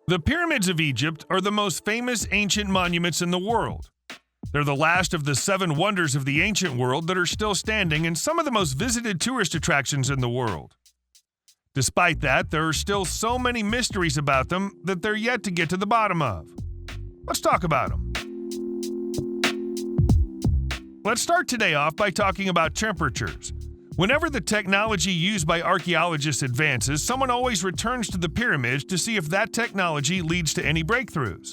The pyramids of Egypt are the most famous ancient monuments in the world. They're the last of the 7 wonders of the ancient world that are still standing and some of the most visited tourist attractions in the world. Despite that, there are still so many mysteries about them that they're yet to get to the bottom of. Let's talk about them. Let's start today off by talking about temperatures. Whenever the technology used by archaeologists advances, someone always returns to the pyramids to see if that technology leads to any breakthroughs.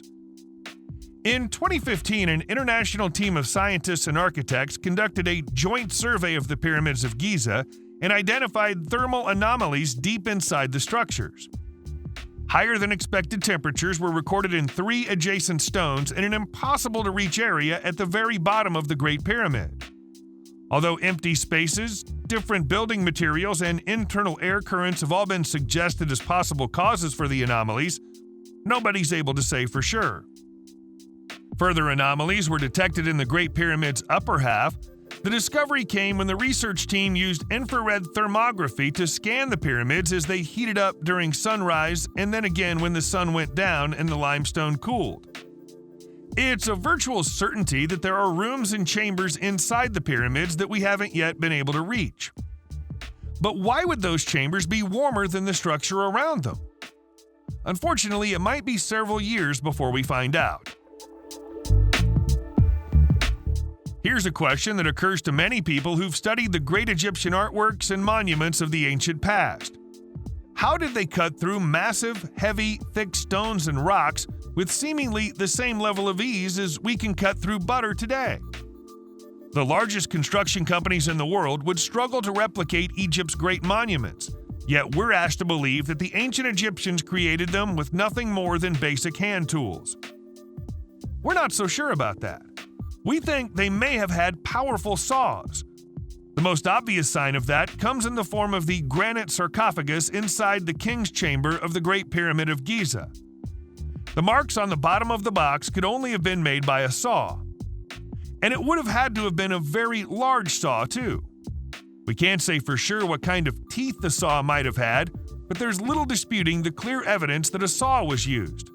In 2015, an international team of scientists and architects conducted a joint survey of the pyramids of Giza and identified thermal anomalies deep inside the structures. Higher than expected temperatures were recorded in 3 adjacent stones in an impossible-to-reach area at the very bottom of the Great Pyramid. Although empty spaces, different building materials, and internal air currents have all been suggested as possible causes for the anomalies, nobody's able to say for sure. Further anomalies were detected in the Great Pyramid's upper half. The discovery came when the research team used infrared thermography to scan the pyramids as they heated up during sunrise and then again when the sun went down and the limestone cooled. It's a virtual certainty that there are rooms and chambers inside the pyramids that we haven't yet been able to reach. But why would those chambers be warmer than the structure around them? Unfortunately, it might be several years before we find out. Here's a question that occurs to many people who've studied the great Egyptian artworks and monuments of the ancient past. How did they cut through massive, heavy, thick stones and rocks with seemingly the same level of ease as we can cut through butter today? The largest construction companies in the world would struggle to replicate Egypt's great monuments, yet we're asked to believe that the ancient Egyptians created them with nothing more than basic hand tools. We're not so sure about that. We think they may have had powerful saws. The most obvious sign of that comes in the form of the granite sarcophagus inside the king's chamber of the Great Pyramid of Giza. The marks on the bottom of the box could only have been made by a saw. And it would have had to have been a very large saw, too. We can't say for sure what kind of teeth the saw might have had, but there's little disputing the clear evidence that a saw was used.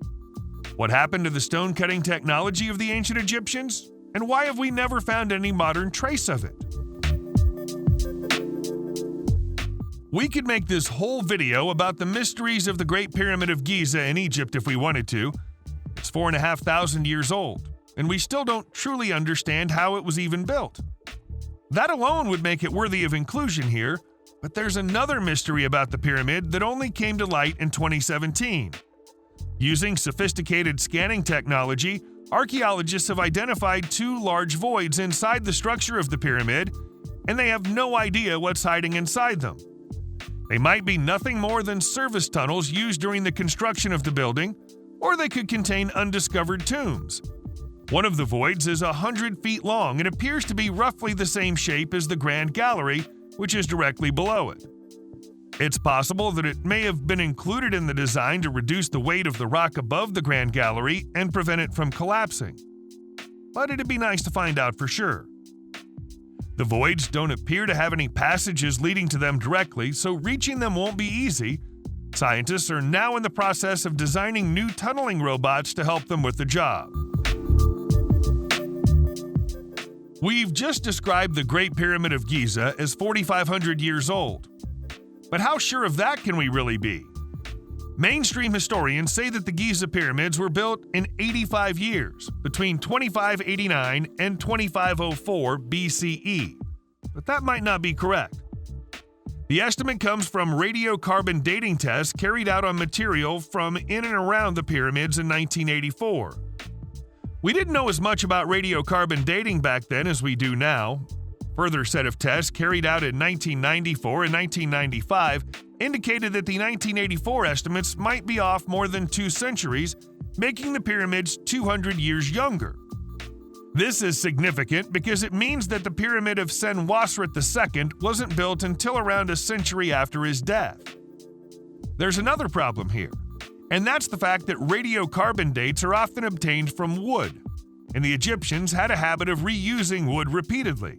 What happened to the stone-cutting technology of the ancient Egyptians? And why have we never found any modern trace of it? We could make this whole video about the mysteries of the Great Pyramid of Giza in Egypt if we wanted to. It's 4,500 years old, and we still don't truly understand how it was even built. That alone would make it worthy of inclusion here, but there's another mystery about the pyramid that only came to light in 2017. Using sophisticated scanning technology, archaeologists have identified 2 large voids inside the structure of the pyramid, and they have no idea what's hiding inside them. They might be nothing more than service tunnels used during the construction of the building, or they could contain undiscovered tombs. One of the voids is 100 feet long and appears to be roughly the same shape as the Grand Gallery, which is directly below it. It's possible that it may have been included in the design to reduce the weight of the rock above the Grand Gallery and prevent it from collapsing. But it'd be nice to find out for sure. The voids don't appear to have any passages leading to them directly, so reaching them won't be easy. Scientists are now in the process of designing new tunneling robots to help them with the job. We've just described the Great Pyramid of Giza as 4,500 years old. But how sure of that can we really be? Mainstream historians say that the Giza pyramids were built in 85 years, between 2589 and 2504 BCE, but that might not be correct. The estimate comes from radiocarbon dating tests carried out on material from in and around the pyramids in 1984. We didn't know as much about radiocarbon dating back then as we do now. Further set of tests carried out in 1994 and 1995 indicated that the 1984 estimates might be off more than 2 centuries, making the pyramids 200 years younger. This is significant because it means that the pyramid of Senwosret II wasn't built until around a century after his death. There's another problem here, and that's the fact that radiocarbon dates are often obtained from wood, and the Egyptians had a habit of reusing wood repeatedly.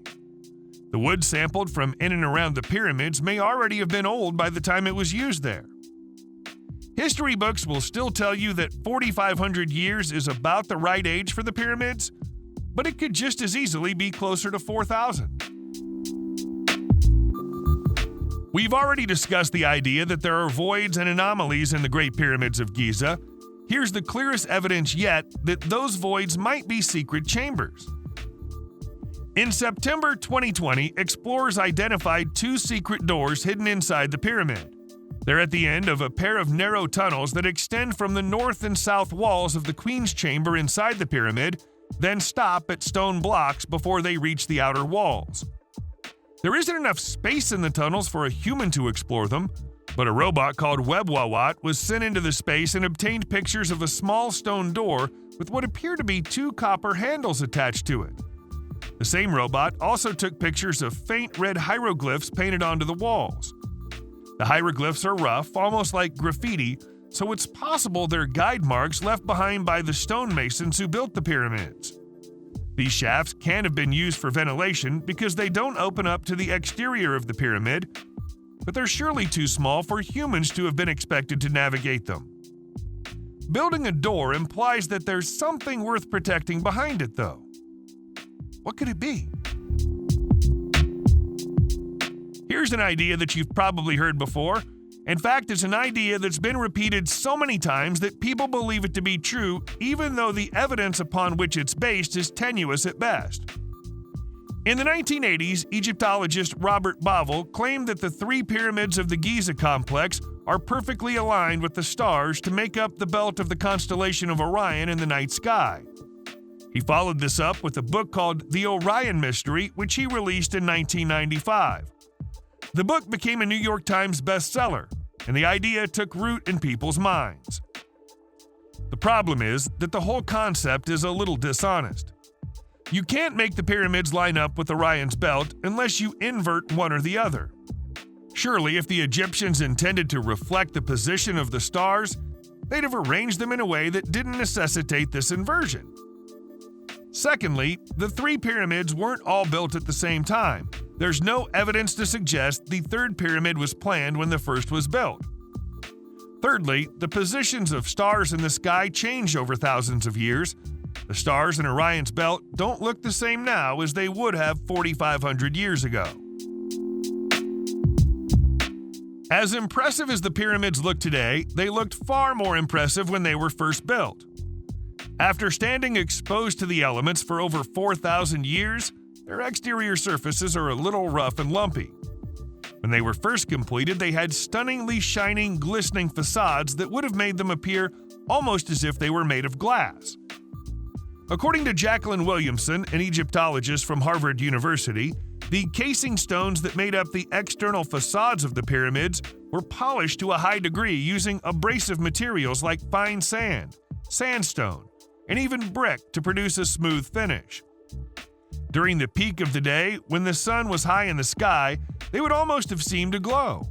The wood sampled from in and around the pyramids may already have been old by the time it was used there. History books will still tell you that 4,500 years is about the right age for the pyramids, but it could just as easily be closer to 4,000. We've already discussed the idea that there are voids and anomalies in the Great Pyramids of Giza. Here's the clearest evidence yet that those voids might be secret chambers. In September 2020, explorers identified 2 secret doors hidden inside the pyramid. They're at the end of a pair of narrow tunnels that extend from the north and south walls of the Queen's Chamber inside the pyramid, then stop at stone blocks before they reach the outer walls. There isn't enough space in the tunnels for a human to explore them, but a robot called Webwawat was sent into the space and obtained pictures of a small stone door with what appear to be 2 copper handles attached to it. The same robot also took pictures of faint red hieroglyphs painted onto the walls. The hieroglyphs are rough, almost like graffiti, so it's possible they're guide marks left behind by the stonemasons who built the pyramids. These shafts can't have been used for ventilation because they don't open up to the exterior of the pyramid, but they're surely too small for humans to have been expected to navigate them. Building a door implies that there's something worth protecting behind it, though. What could it be? Here's an idea that you've probably heard before. In fact, it's an idea that's been repeated so many times that people believe it to be true, even though the evidence upon which it's based is tenuous at best. In the 1980s, Egyptologist Robert Bauval claimed that the 3 pyramids of the Giza complex are perfectly aligned with the stars to make up the belt of the constellation of Orion in the night sky. He followed this up with a book called The Orion Mystery, which he released in 1995. The book became a New York Times bestseller, and the idea took root in people's minds. The problem is that the whole concept is a little dishonest. You can't make the pyramids line up with Orion's belt unless you invert one or the other. Surely, if the Egyptians intended to reflect the position of the stars, they'd have arranged them in a way that didn't necessitate this inversion. Secondly, the 3 pyramids weren't all built at the same time. There's no evidence to suggest the 3rd pyramid was planned when the first was built. Thirdly, the positions of stars in the sky change over thousands of years. The stars in Orion's belt don't look the same now as they would have 4,500 years ago. As impressive as the pyramids look today, they looked far more impressive when they were first built. After standing exposed to the elements for over 4,000 years, their exterior surfaces are a little rough and lumpy. When they were first completed, they had stunningly shining, glistening facades that would have made them appear almost as if they were made of glass. According to Jacqueline Williamson, an Egyptologist from Harvard University, the casing stones that made up the external facades of the pyramids were polished to a high degree using abrasive materials like fine sand, sandstone, and even brick to produce a smooth finish. During the peak of the day, when the sun was high in the sky, they would almost have seemed to glow.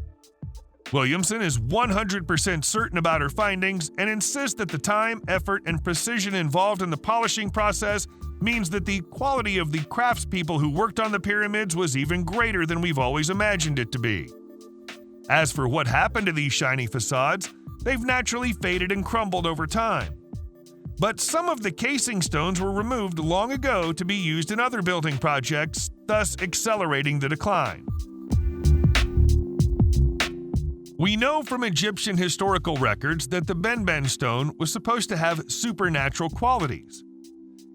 Williamson is 100% certain about her findings and insists that the time, effort, and precision involved in the polishing process means that the quality of the craftspeople who worked on the pyramids was even greater than we've always imagined it to be. As for what happened to these shiny facades, they've naturally faded and crumbled over time. But some of the casing stones were removed long ago to be used in other building projects, thus accelerating the decline. We know from Egyptian historical records that the Benben stone was supposed to have supernatural qualities.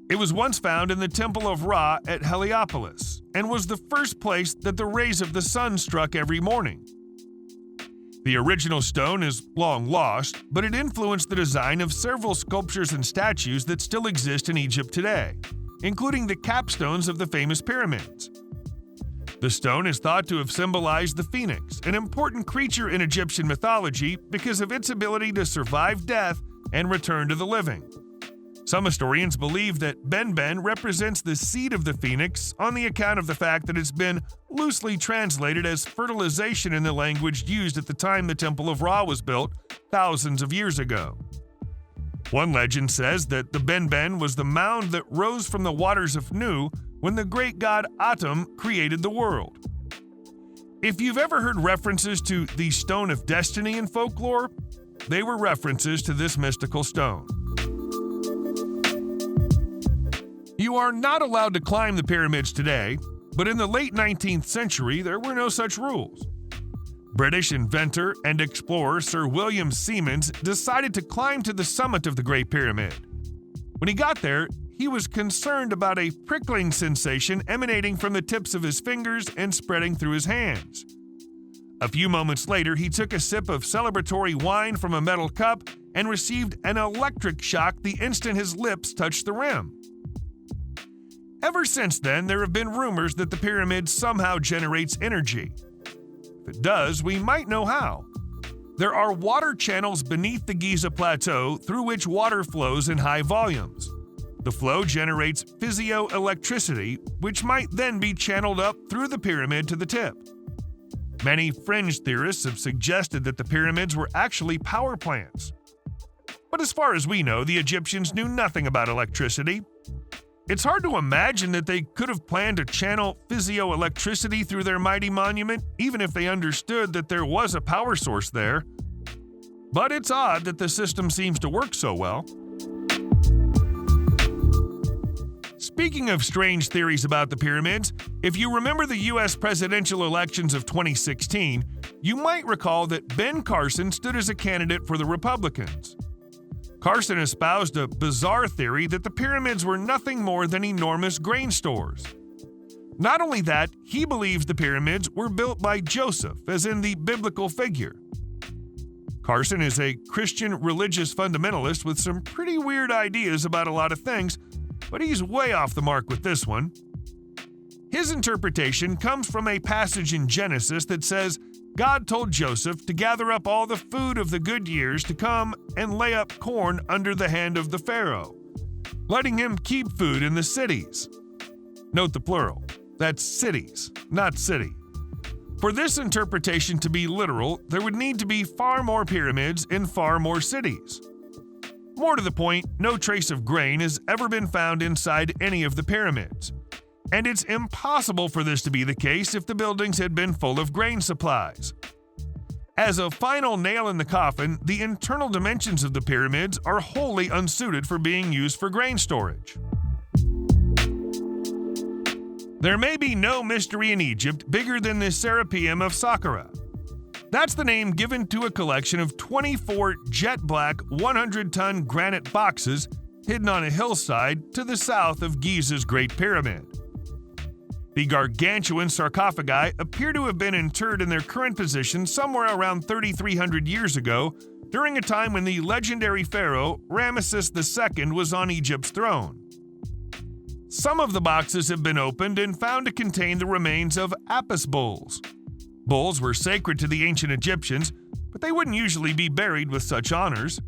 It was once found in the Temple of Ra at Heliopolis and was the first place that the rays of the sun struck every morning. The original stone is long lost, but it influenced the design of several sculptures and statues that still exist in Egypt today, including the capstones of the famous pyramids. The stone is thought to have symbolized the phoenix, an important creature in Egyptian mythology because of its ability to survive death and return to the living. Some historians believe that Benben represents the seed of the phoenix on the account of the fact that it's been loosely translated as fertilization in the language used at the time the Temple of Ra was built thousands of years ago. One legend says that the Benben was the mound that rose from the waters of Nu when the great god Atum created the world. If you've ever heard references to the Stone of Destiny in folklore, they were references to this mystical stone. You are not allowed to climb the pyramids today, but in the late 19th century there were no such rules. British inventor and explorer Sir William Siemens decided to climb to the summit of the Great Pyramid. When he got there, he was concerned about a prickling sensation emanating from the tips of his fingers and spreading through his hands. A few moments later, he took a sip of celebratory wine from a metal cup and received an electric shock the instant his lips touched the rim. Ever since then, there have been rumors that the pyramid somehow generates energy. If it does, we might know how. There are water channels beneath the Giza Plateau through which water flows in high volumes. The flow generates physioelectricity, which might then be channeled up through the pyramid to the tip. Many fringe theorists have suggested that the pyramids were actually power plants. But as far as we know, the Egyptians knew nothing about electricity. It's hard to imagine that they could have planned to channel physioelectricity through their mighty monument, even if they understood that there was a power source there. But it's odd that the system seems to work so well. Speaking of strange theories about the pyramids, if you remember the U.S. presidential elections of 2016, you might recall that Ben Carson stood as a candidate for the Republicans. Carson espoused a bizarre theory that the pyramids were nothing more than enormous grain stores. Not only that, he believes the pyramids were built by Joseph, as in the biblical figure. Carson is a Christian religious fundamentalist with some pretty weird ideas about a lot of things, but he's way off the mark with this one. His interpretation comes from a passage in Genesis that says God told Joseph to gather up all the food of the good years to come and lay up corn under the hand of the Pharaoh, letting him keep food in the cities. Note the plural. That's cities, not city. For this interpretation to be literal, there would need to be far more pyramids in far more cities. More to the point, no trace of grain has ever been found inside any of the pyramids. And it's impossible for this to be the case if the buildings had been full of grain supplies. As a final nail in the coffin, the internal dimensions of the pyramids are wholly unsuited for being used for grain storage. There may be no mystery in Egypt bigger than the Serapeum of Saqqara. That's the name given to a collection of 24 jet-black 100-ton granite boxes hidden on a hillside to the south of Giza's Great Pyramid. The gargantuan sarcophagi appear to have been interred in their current position somewhere around 3,300 years ago, during a time when the legendary pharaoh Ramesses II was on Egypt's throne. Some of the boxes have been opened and found to contain the remains of Apis bulls. Bulls were sacred to the ancient Egyptians, but they wouldn't usually be buried with such honors.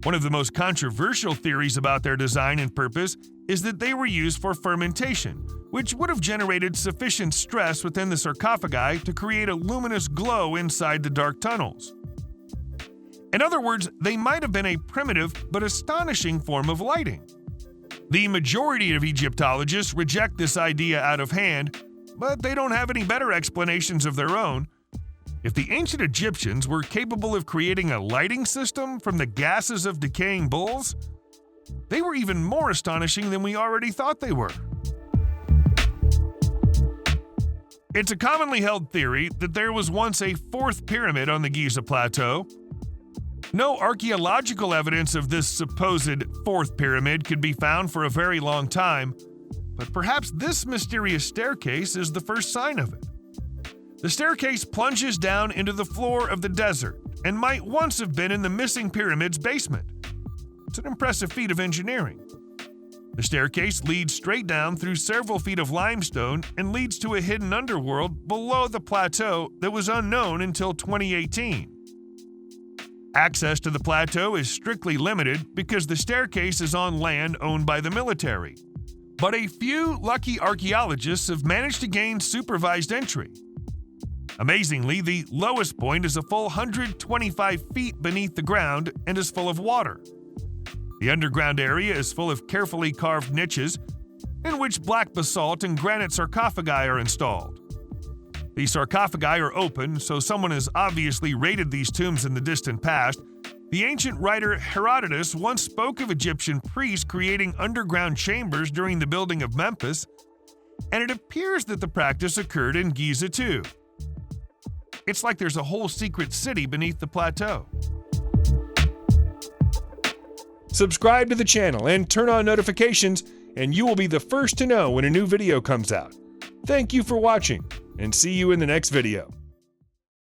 One of the most controversial theories about their design and purpose is that they were used for fermentation, which would have generated sufficient stress within the sarcophagi to create a luminous glow inside the dark tunnels. In other words, they might have been a primitive but astonishing form of lighting. The majority of Egyptologists reject this idea out of hand, but they don't have any better explanations of their own. If the ancient Egyptians were capable of creating a lighting system from the gases of decaying bulls, they were even more astonishing than we already thought they were. It's a commonly held theory that there was once a fourth pyramid on the Giza Plateau. No archaeological evidence of this supposed fourth pyramid could be found for a very long time, but perhaps this mysterious staircase is the first sign of it. The staircase plunges down into the floor of the desert and might once have been in the missing pyramid's basement. It's an impressive feat of engineering. The staircase leads straight down through several feet of limestone and leads to a hidden underworld below the plateau that was unknown until 2018. Access to the plateau is strictly limited because the staircase is on land owned by the military. But a few lucky archaeologists have managed to gain supervised entry. Amazingly, the lowest point is a full 125 feet beneath the ground and is full of water. The underground area is full of carefully carved niches in which black basalt and granite sarcophagi are installed. The sarcophagi are open, so someone has obviously raided these tombs in the distant past, The ancient writer Herodotus once spoke of Egyptian priests creating underground chambers during the building of Memphis, and it appears that the practice occurred in Giza too. It's like there's a whole secret city beneath the plateau. Subscribe to the channel and turn on notifications, and you will be the first to know when a new video comes out. Thank you for watching, and see you in the next video.